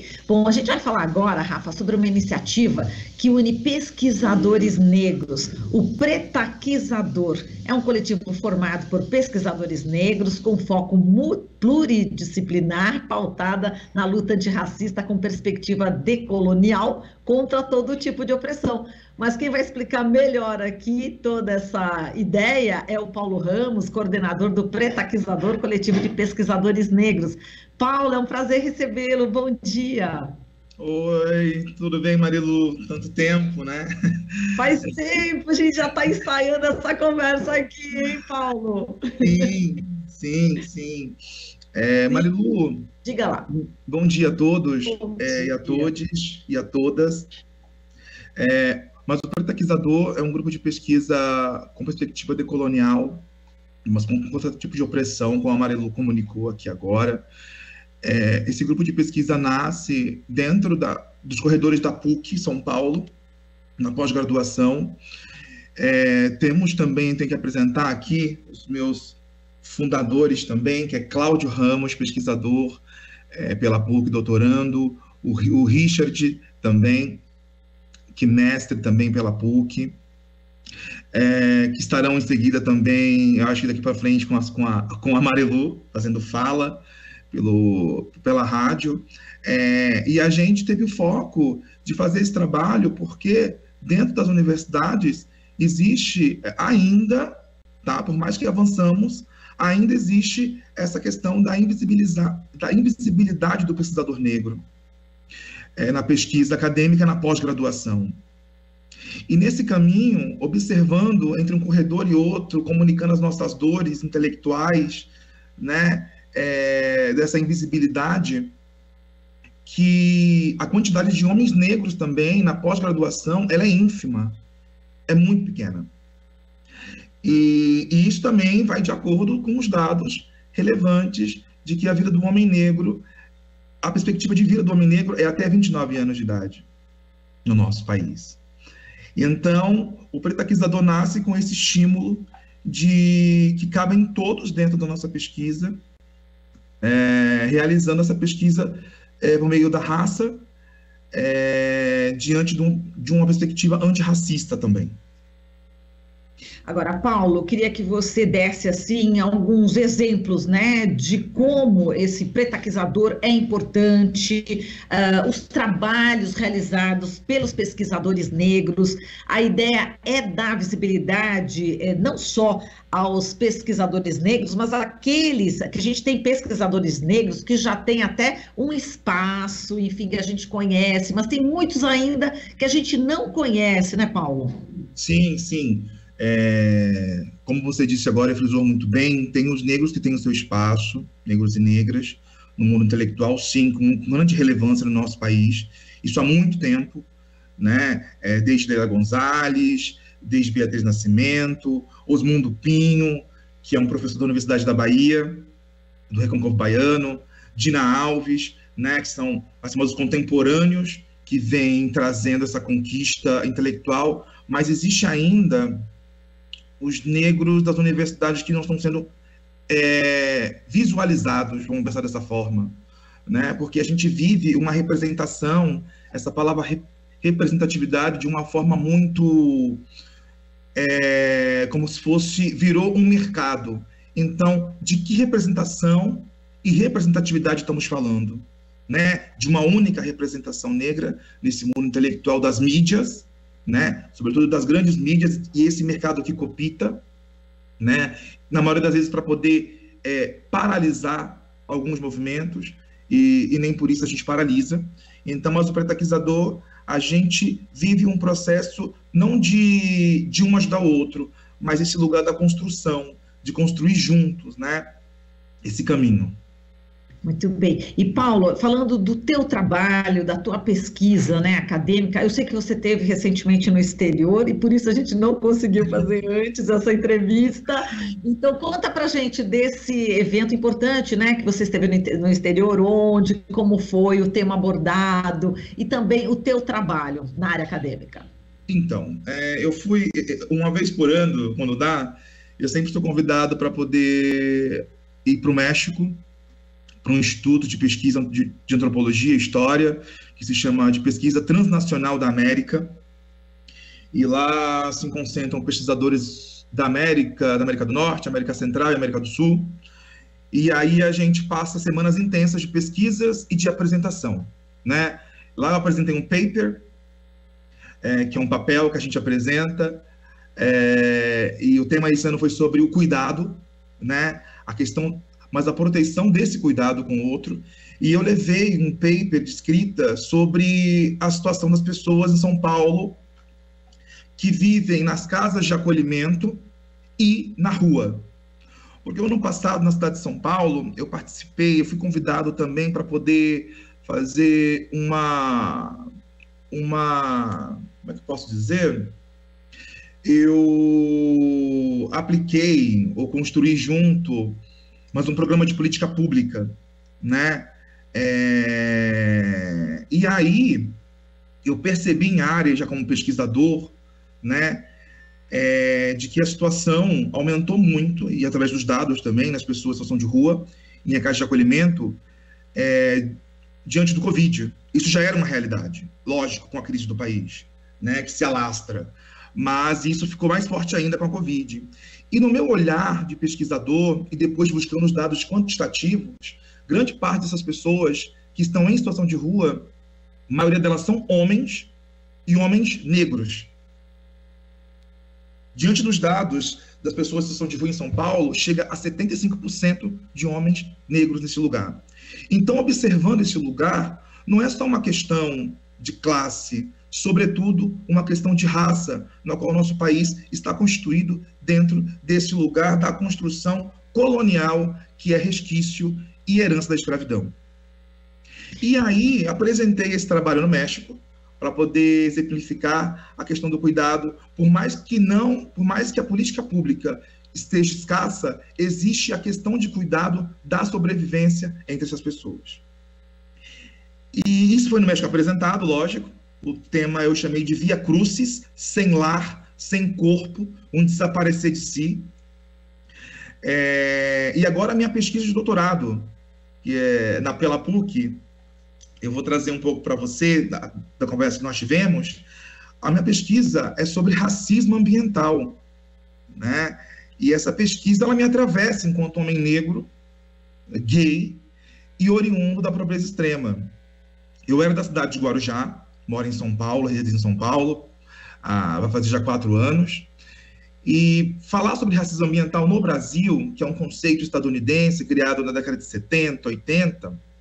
bem. Bom, a gente vai falar agora, Rafa, sobre uma iniciativa que une pesquisadores negros. O Pretaquizador é um coletivo formado por pesquisadores negros com foco pluridisciplinar, pautada na luta antirracista com perspectiva decolonial contra todo tipo de opressão. Mas quem vai explicar melhor aqui toda essa ideia é o Paulo Ramos, coordenador do Pretaquizador, coletivo de pesquisadores negros. Paulo, é um prazer recebê-lo. Bom dia. Oi, tudo bem, Marilu? Tanto tempo, né? Faz tempo, a gente já está ensaiando essa conversa aqui, hein, Paulo? Sim. Marilu, diga lá. Bom dia a todos, Bom dia. e a todos e a todas. Mas o Pretaquizador é um grupo de pesquisa com perspectiva decolonial, mas com outro tipo de opressão, como a Marilu comunicou aqui agora. Esse grupo de pesquisa nasce dentro dos corredores da PUC, São Paulo, na pós-graduação. Tenho que apresentar aqui os meus fundadores também, que é Cláudio Ramos, pesquisador pela PUC, doutorando, o Richard também, que mestre também pela PUC, que estarão em seguida também, eu acho que daqui para frente, com a Marilu, fazendo fala pela rádio. E a gente teve o foco de fazer esse trabalho porque dentro das universidades existe ainda, tá, por mais que avançamos, ainda existe essa questão da invisibilidade do pesquisador negro na pesquisa acadêmica, na pós-graduação. E nesse caminho, observando entre um corredor e outro, comunicando as nossas dores intelectuais, né, dessa invisibilidade, que a quantidade de homens negros também na pós-graduação, ela é ínfima, é muito pequena. E isso também vai de acordo com os dados relevantes de que a vida do homem negro, a perspectiva de vida do homem negro é até 29 anos de idade no nosso país. E então, o Pretaquizador nasce com esse estímulo que cabem todos dentro da nossa pesquisa, realizando essa pesquisa por meio da raça, diante de uma perspectiva antirracista também. Agora, Paulo, eu queria que você desse assim alguns exemplos, né, de como esse pretaquizador é importante, os trabalhos realizados pelos pesquisadores negros. A ideia é dar visibilidade não só aos pesquisadores negros, mas àqueles que a gente tem pesquisadores negros que já tem até um espaço, enfim, que a gente conhece, mas tem muitos ainda que a gente não conhece, né, Paulo? Sim. Como você disse agora e frisou muito bem, tem os negros que têm o seu espaço, negros e negras, no mundo intelectual, sim, com grande relevância no nosso país, isso há muito tempo, né? Desde Leila Gonzalez, desde Beatriz Nascimento, Osmundo Pinho, que é um professor da Universidade da Bahia, do Recôncavo Baiano, Dina Alves, né? Que são os contemporâneos que vêm trazendo essa conquista intelectual, mas existe ainda os negros das universidades que não estão sendo visualizados, vamos pensar dessa forma, né? Porque a gente vive uma representação, essa palavra representatividade, de uma forma muito, como se fosse, virou um mercado. Então, de que representação e representatividade estamos falando? Né? De uma única representação negra nesse mundo intelectual das mídias, né? Sobretudo das grandes mídias, e esse mercado que copita, né? Na maioria das vezes para poder paralisar alguns movimentos, e nem por isso a gente paralisa. Então, mas o Pretaquizador, a gente vive um processo não de um ajudar o outro, mas esse lugar da construção, de construir juntos, né? Esse caminho. Muito bem. E, Paulo, falando do teu trabalho, da tua pesquisa, né, acadêmica, eu sei que você esteve recentemente no exterior e por isso a gente não conseguiu fazer antes essa entrevista. Então, conta pra gente desse evento importante, né, que você esteve no exterior, onde, como foi o tema abordado e também o teu trabalho na área acadêmica. Então, eu fui uma vez por ano, quando dá, eu sempre estou convidado para poder ir para o México, para um instituto de pesquisa de antropologia e história, que se chama de Pesquisa Transnacional da América. E lá se concentram pesquisadores da América do Norte, América Central e América do Sul. E aí a gente passa semanas intensas de pesquisas e de apresentação, né? Lá eu apresentei um paper, que é um papel que a gente apresenta, e o tema esse ano foi sobre o cuidado, né? A questão, mas a proteção desse cuidado com o outro. E eu levei um paper de escrita sobre a situação das pessoas em São Paulo que vivem nas casas de acolhimento e na rua. Porque o ano passado, na cidade de São Paulo, eu fui convidado também para poder fazer uma, como é que eu posso dizer? Eu apliquei ou construí junto, mas um programa de política pública, né? E aí eu percebi em área, já como pesquisador, né, de que a situação aumentou muito, e através dos dados também, nas pessoas em situação de rua, em casa de acolhimento, diante do Covid. Isso já era uma realidade, lógico, com a crise do país, né, que se alastra, mas isso ficou mais forte ainda com a Covid. E no meu olhar de pesquisador, e depois buscando os dados quantitativos, grande parte dessas pessoas que estão em situação de rua, a maioria delas são homens, e homens negros. Diante dos dados das pessoas em situação de rua em São Paulo, chega a 75% de homens negros nesse lugar. Então, observando esse lugar, não é só uma questão de classe, sobretudo uma questão de raça, na qual o nosso país está constituído dentro desse lugar da construção colonial, que é resquício e herança da escravidão. E aí, apresentei esse trabalho no México, para poder exemplificar a questão do cuidado. Por mais que a política pública esteja escassa, existe a questão de cuidado da sobrevivência entre essas pessoas. E isso foi no México apresentado, lógico. O tema eu chamei de Via Crucis, sem lar, sem corpo, um desaparecer de si. E agora a minha pesquisa de doutorado, que é pela PUC, eu vou trazer um pouco para você, da conversa que nós tivemos. A minha pesquisa é sobre racismo ambiental, né? E essa pesquisa, ela me atravessa enquanto homem negro, gay e oriundo da pobreza extrema. Eu era da cidade de Guarujá, moro em São Paulo, resido em São Paulo, vai fazer já 4 anos. E falar sobre racismo ambiental no Brasil, que é um conceito estadunidense criado na década de 70, 80,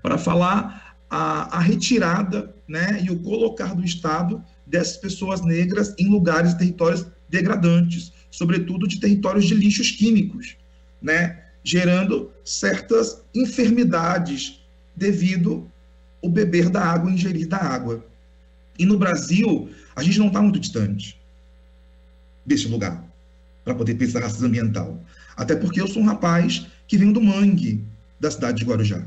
para falar a retirada, né, e o colocar do Estado dessas pessoas negras em lugares e territórios degradantes, sobretudo de territórios de lixos químicos, né, gerando certas enfermidades devido ao beber da água, ingerir da água. E no Brasil, a gente não está muito distante desse lugar para poder pensar racismo ambiental. Até porque eu sou um rapaz que vem do mangue da cidade de Guarujá.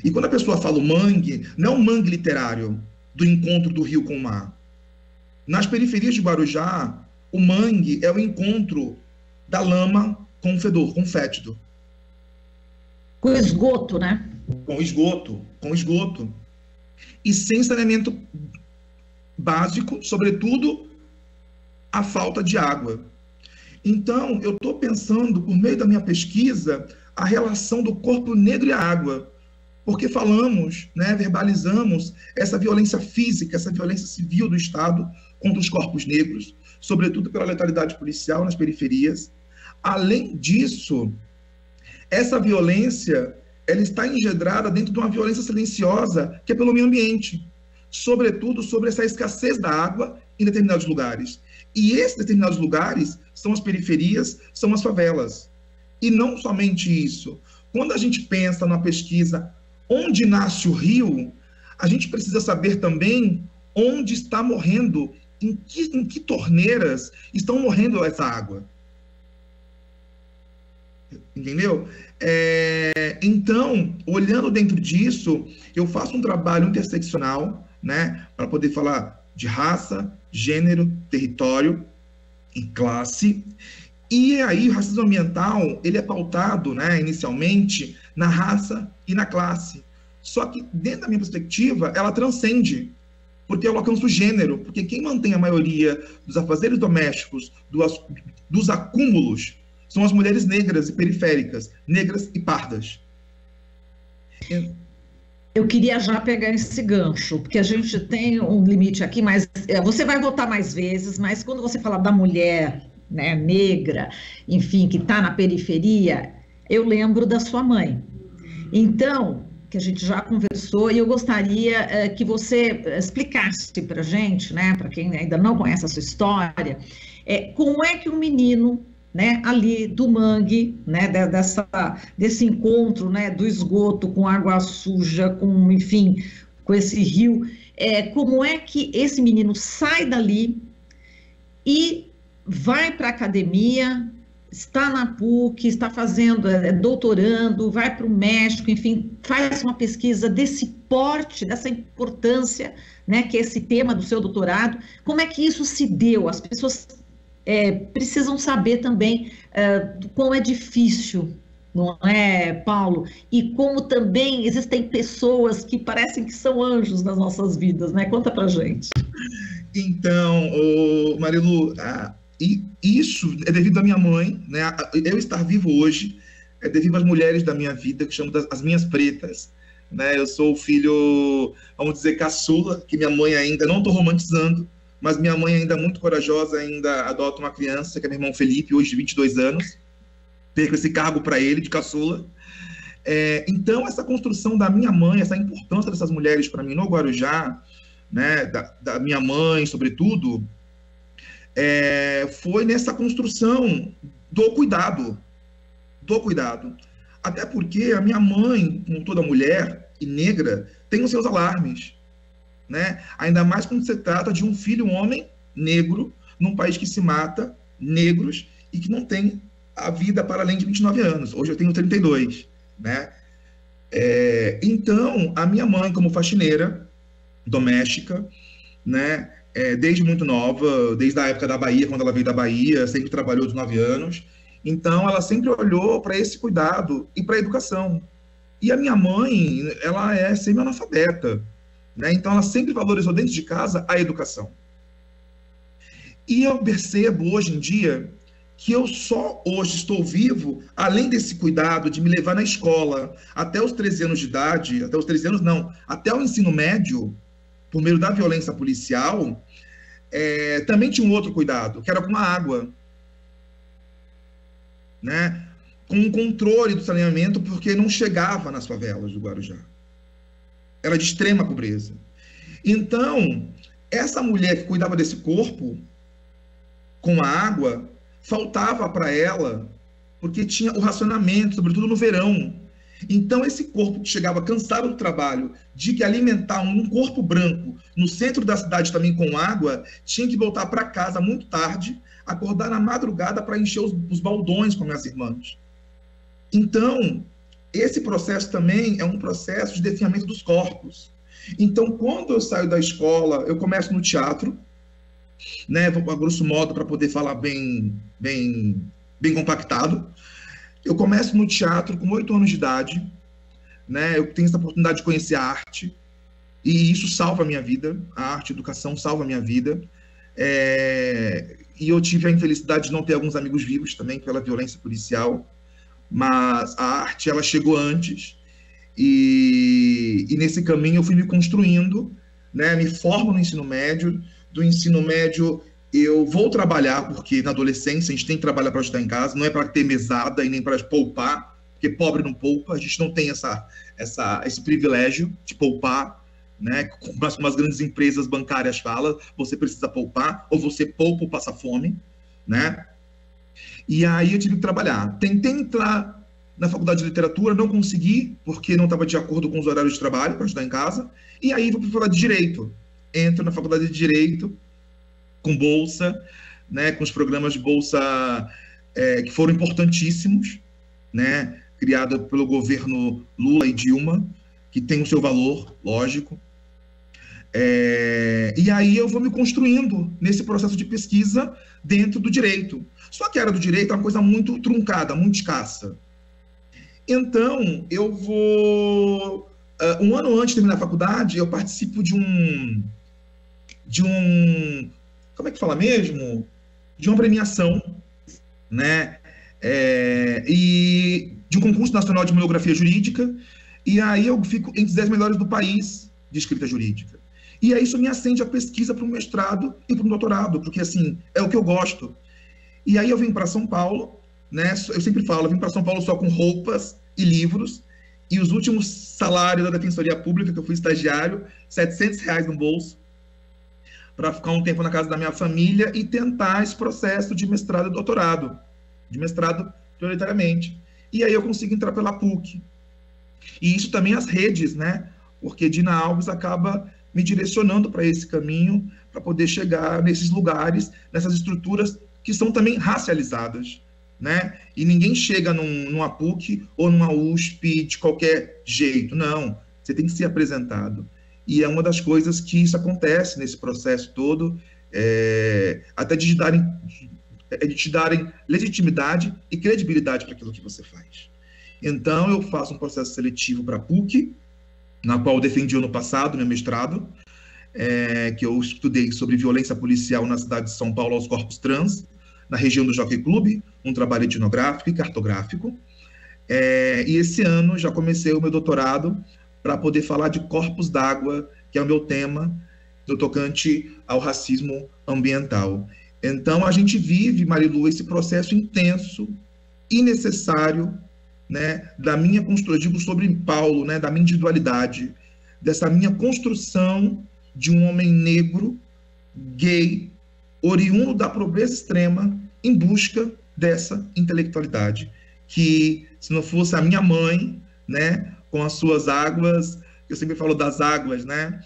E quando a pessoa fala o mangue, não é um mangue literário do encontro do rio com o mar. Nas periferias de Guarujá, o mangue é o encontro da lama com o fedor, com o fétido. Com esgoto, né? Com esgoto. E sem saneamento básico, sobretudo a falta de água. Então, eu estou pensando, por meio da minha pesquisa, a relação do corpo negro e a água. Porque falamos, né, verbalizamos essa violência física, essa violência civil do Estado contra os corpos negros, sobretudo pela letalidade policial nas periferias. Além disso, essa violência, ela está engendrada dentro de uma violência silenciosa, que é pelo meio ambiente, sobretudo sobre essa escassez da água em determinados lugares. E esses determinados lugares são as periferias, são as favelas. E não somente isso. Quando a gente pensa na pesquisa onde nasce o rio, a gente precisa saber também onde está morrendo, em que torneiras estão morrendo essa água. Entendeu? Então, olhando dentro disso, eu faço um trabalho interseccional, né, para poder falar de raça, gênero, território e classe. E aí, o racismo ambiental, ele é pautado, né, inicialmente, na raça e na classe. Só que, dentro da minha perspectiva, ela transcende, porque ela alcança o gênero, porque quem mantém a maioria dos afazeres domésticos, dos acúmulos, são as mulheres negras e periféricas, negras e pardas. Eu queria já pegar esse gancho, porque a gente tem um limite aqui, mas você vai voltar mais vezes, mas quando você fala da mulher, né, negra, enfim, que está na periferia, eu lembro da sua mãe. Então, que a gente já conversou, e eu gostaria que você explicasse para a gente, né, para quem ainda não conhece a sua história, como é que um menino, né, ali do mangue, né, desse encontro, né, do esgoto com água suja, com, enfim, com esse rio, como é que esse menino sai dali e vai para a academia, está na PUC, está fazendo, doutorando, vai para o México, enfim, faz uma pesquisa desse porte, dessa importância, né, que é esse tema do seu doutorado. Como é que isso se deu? As pessoas precisam saber também como é difícil, não é, Paulo? E como também existem pessoas que parecem que são anjos nas nossas vidas, né? Conta pra gente. Então, Marilu, e isso é devido à minha mãe, né? Eu estar vivo hoje é devido às mulheres da minha vida, que chamo as minhas pretas, né? Eu sou o filho, vamos dizer, caçula, que minha mãe ainda, não estou romantizando, mas minha mãe ainda muito corajosa, ainda adota uma criança, que é meu irmão Felipe, hoje de 22 anos, perco esse cargo para ele, de caçula. Então, essa construção da minha mãe, essa importância dessas mulheres para mim no Guarujá, né, da minha mãe, sobretudo, foi nessa construção do cuidado. Até porque a minha mãe, como toda mulher e negra, tem os seus alarmes, né? Ainda mais quando se trata de um filho homem negro, num país que se mata negros e que não tem a vida para além de 29 anos. Hoje eu tenho 32, né? Então, a minha mãe, como faxineira doméstica, né, desde muito nova, desde a época da Bahia, quando ela veio da Bahia, sempre trabalhou dos 9 anos. Então, ela sempre olhou para esse cuidado e para a educação. E a minha mãe, ela é semi-analfabeta, né? Então, ela sempre valorizou dentro de casa a educação. E eu percebo hoje em dia que eu só hoje estou vivo, além desse cuidado de me levar na escola até os 13 anos de idade, até os 13 anos não, até o ensino médio, por meio da violência policial, também tinha um outro cuidado, que era com a água, né? Com o controle do saneamento, porque não chegava nas favelas do Guarujá. Era de extrema pobreza. Então, essa mulher que cuidava desse corpo, com a água, faltava para ela, porque tinha o racionamento, sobretudo no verão. Então, esse corpo que chegava cansado do trabalho, de que alimentar um corpo branco no centro da cidade também com água, tinha que voltar para casa muito tarde, acordar na madrugada para encher os baldões com minhas irmãs. Então, esse processo também é um processo de definhamento dos corpos. Então, quando eu saio da escola, eu começo no teatro, né, a grosso modo, para poder falar bem compactado. Eu começo no teatro com 8 anos de idade, né, eu tenho essa oportunidade de conhecer a arte, e isso salva a minha vida, a arte, a educação salva a minha vida. E eu tive a infelicidade de não ter alguns amigos vivos também pela violência policial, mas a arte, ela chegou antes, e nesse caminho eu fui me construindo, né, me formo no ensino médio. Do ensino médio eu vou trabalhar, porque na adolescência a gente tem que trabalhar para ajudar em casa, não é para ter mesada e nem para poupar, porque pobre não poupa, a gente não tem esse privilégio de poupar, né? Como as grandes empresas bancárias falam, você precisa poupar, ou você poupa ou passa fome, né? E aí eu tive que trabalhar. Tentei entrar na faculdade de literatura, não consegui, porque não estava de acordo com os horários de trabalho para ajudar em casa, e aí vou para a faculdade de Direito. Entro na faculdade de Direito, com bolsa, né, com os programas de bolsa que foram importantíssimos, né, criado pelo governo Lula e Dilma, que tem o seu valor, lógico. E aí eu vou me construindo nesse processo de pesquisa dentro do direito. Só que a área do direito é uma coisa muito truncada, muito escassa. Então, eu vou... um ano antes de terminar a faculdade, eu participo de um... Como é que fala mesmo? De uma premiação, né? E de um concurso nacional de monografia jurídica, e aí eu fico entre os 10 melhores do país de escrita jurídica. E aí isso me acende a pesquisa para um mestrado e para um doutorado, porque, assim, é o que eu gosto. E aí eu vim para São Paulo, né? Eu sempre falo, eu vim para São Paulo só com roupas e livros, e os últimos salários da Defensoria Pública, que eu fui estagiário, R$700 no bolso, para ficar um tempo na casa da minha família e tentar esse processo de mestrado e doutorado, de mestrado prioritariamente. E aí eu consigo entrar pela PUC. E isso também as redes, né? Porque Dina Alves acaba me direcionando para esse caminho, para poder chegar nesses lugares, nessas estruturas que são também racializadas, né? E ninguém chega numa PUC ou numa USP de qualquer jeito, não. Você tem que ser apresentado. E é uma das coisas que isso acontece nesse processo todo, até de te darem legitimidade e credibilidade para aquilo que você faz. Então, eu faço um processo seletivo para a PUC, na qual eu defendi ano passado, meu mestrado, que eu estudei sobre violência policial na cidade de São Paulo aos corpos trans, na região do Jockey Club, um trabalho etnográfico e cartográfico. E esse ano já comecei o meu doutorado para poder falar de corpos d'água, que é o meu tema, no tocante ao racismo ambiental. Então, a gente vive, Marilu, esse processo intenso e necessário, né, da minha construção, eu digo sobre Paulo, né, da minha individualidade, dessa minha construção de um homem negro, gay, oriundo da pobreza extrema, em busca dessa intelectualidade, que se não fosse a minha mãe, né, com as suas águas, eu sempre falo das águas, né,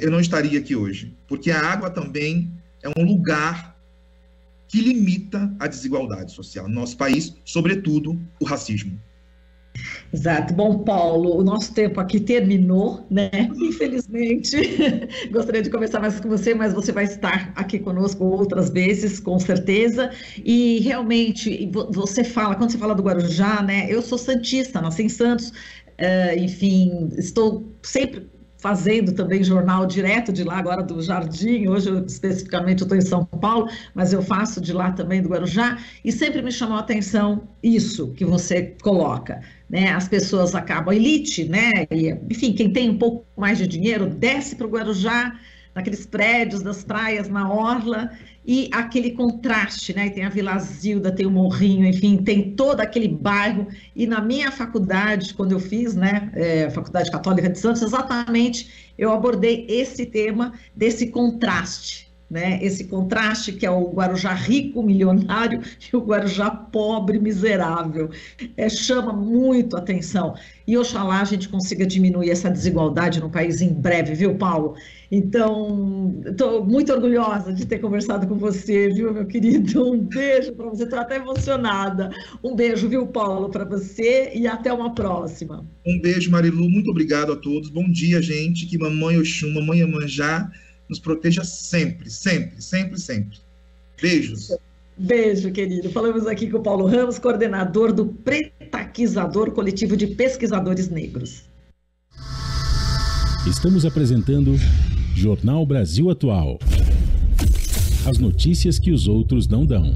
eu não estaria aqui hoje, porque a água também é um lugar que limita a desigualdade social no nosso país, sobretudo o racismo. Exato. Bom, Paulo, o nosso tempo aqui terminou, né? Infelizmente. Gostaria de conversar mais com você, mas você vai estar aqui conosco outras vezes, com certeza. E realmente, você fala, quando você fala do Guarujá, né? Eu sou santista, nasci em Santos, enfim, estou sempre fazendo também jornal direto de lá, agora do Jardim, hoje especificamente eu estou em São Paulo, mas eu faço de lá também do Guarujá, e sempre me chamou a atenção isso que você coloca, né? As pessoas acabam, elite, né? E, enfim, quem tem um pouco mais de dinheiro desce para o Guarujá, naqueles prédios das praias na orla, e aquele contraste, né? Tem a Vila Zilda, tem o Morrinho, enfim, tem todo aquele bairro. E na minha faculdade, quando eu fiz, né, Faculdade Católica de Santos, exatamente, eu abordei esse tema desse contraste, né? Esse contraste que é o Guarujá rico, milionário, e o Guarujá pobre, miserável. Chama muito atenção. E oxalá a gente consiga diminuir essa desigualdade no país em breve, viu, Paulo? Então, estou muito orgulhosa de ter conversado com você, viu, meu querido? Um beijo para você, estou até emocionada. Um beijo, viu, Paulo, para você e até uma próxima. Um beijo, Marilu, muito obrigado a todos. Bom dia, gente. Que mamãe Oxum, mamãe Iemanjá nos proteja sempre, sempre, sempre, sempre. Beijos. Beijo, querido. Falamos aqui com o Paulo Ramos, coordenador do Pretaquizador, coletivo de pesquisadores negros. Estamos apresentando Jornal Brasil Atual. As notícias que os outros não dão.